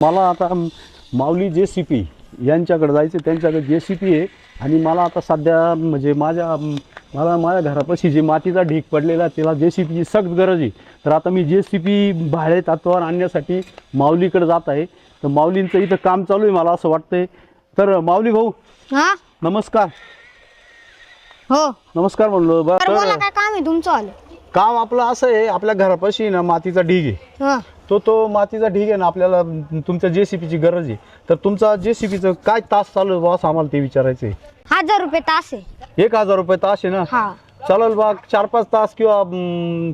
मला आता माऊली JCP यांच्याकडे जायचं, त्यांच्याकडे JCP आहे आणि मला आता सध्या म्हणजे मला माझ्या घरापाशी जे मातीचा ढीग पडलेला त्याला JCPची सख्त गरज आहे. तर आता मी JCP भाडे तत्त्वावर आणण्यासाठी माऊलीकडे जात आहे. तर माऊलींचं इथं काम चालू आहे मला असं वाटतंय. तर माऊली भाऊ हा नमस्कार. हो नमस्कार म्हणलो. तर बोला काय काम आहे तुमचं आलं. काम आपलं असं आहे, आपल्या घरापाशी ना मातीचा ढीग आहे. हा तो मातीचा ढीग आहे ना, आपल्याला तुमच्या JCPची गरज आहे. तर तुमचा JCPचं काय तास चालू आहे बॉस, आम्हाला ते विचारायचं आहे. 1000 रुपये तास आहे. 1000 रुपये तास आहे ना. हा चालेल बा, 4-5 तास किंवा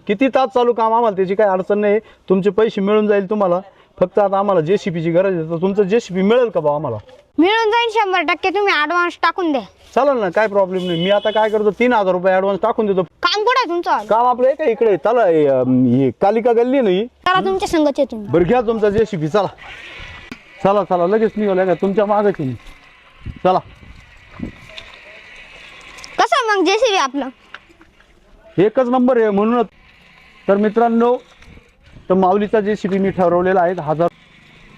किती तास चालू काम आम्हाला त्याची काही अडचण नाही. तुमचे पैसे मिळून जाईल तुम्हाला. फक्त आता आम्हाला JCPची गरज आहे. तर तुमचं JCP मिळेल का बा आम्हाला? मिळून जाईल 100%. तुम्ही ऍडव्हान्स टाकून द्या. चालेल ना, काय प्रॉब्लेम नाही. मी आता काय करतो, 3000 रुपये ॲडव्हान्स टाकून देतो. काम कुठं आहे तुमचं आलं. काम आपलं आहे का इकडे? चला हे कालिका गल्ली नाही. चला तुमच्या संगच आहे तुम्ही. बरं घ्या तुमचा JCP. चला चला चला, लगेच निघालं का तुमच्या मागच आहे. चला. कसं मग JCB आपलं? एकच नंबर आहे म्हणूनच. तर मित्रांनो, तर माऊलीचा JCP मी ठरवलेला आहे 1000.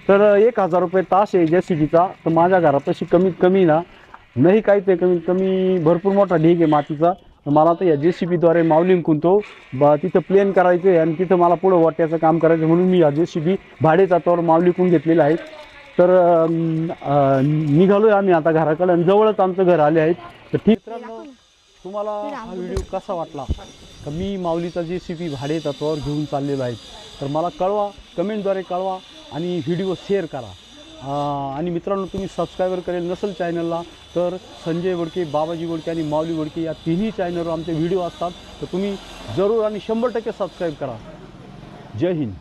तर 1000 रुपये तास आहे JCPचा. तर माझ्या घरापाशी कमीत कमी ना नाही काय ते कमीत कमी भरपूर मोठा ढीग आहे मातीचा. तर मला आता या JCPद्वारे माऊलींकून तो तिथं प्लेन करायचं आहे आणि तिथं मला पुढं वाट्याचं काम करायचं म्हणून मी या JCP भाडे तत्त्वावर माऊलीकून घेतलेला आहे. तर निघालो आहे आम्ही आता घराकडे आणि जवळच आमचं घर आले आहेत. तर ठीक मित्रांनो, तुम्हाला हा व्हिडिओ कसा वाटला? तर मी माऊलीचा JCP भाडे तत्त्वावर घेऊन चाललेलो आहे. तर मला कळवा, कमेंटद्वारे कळवा आणि व्हिडिओ शेअर करा. आणि मित्रांनो, तुम्ही सबस्क्राईबर करेल नसेल चॅनलला तर संजय वडके, बाबाजी वडके आणि माऊली वडके या तिन्ही चॅनलवर आमचे व्हिडिओ असतात. तर तुम्ही जरूर आणि 100% सबस्क्राईब करा. जय हिंद.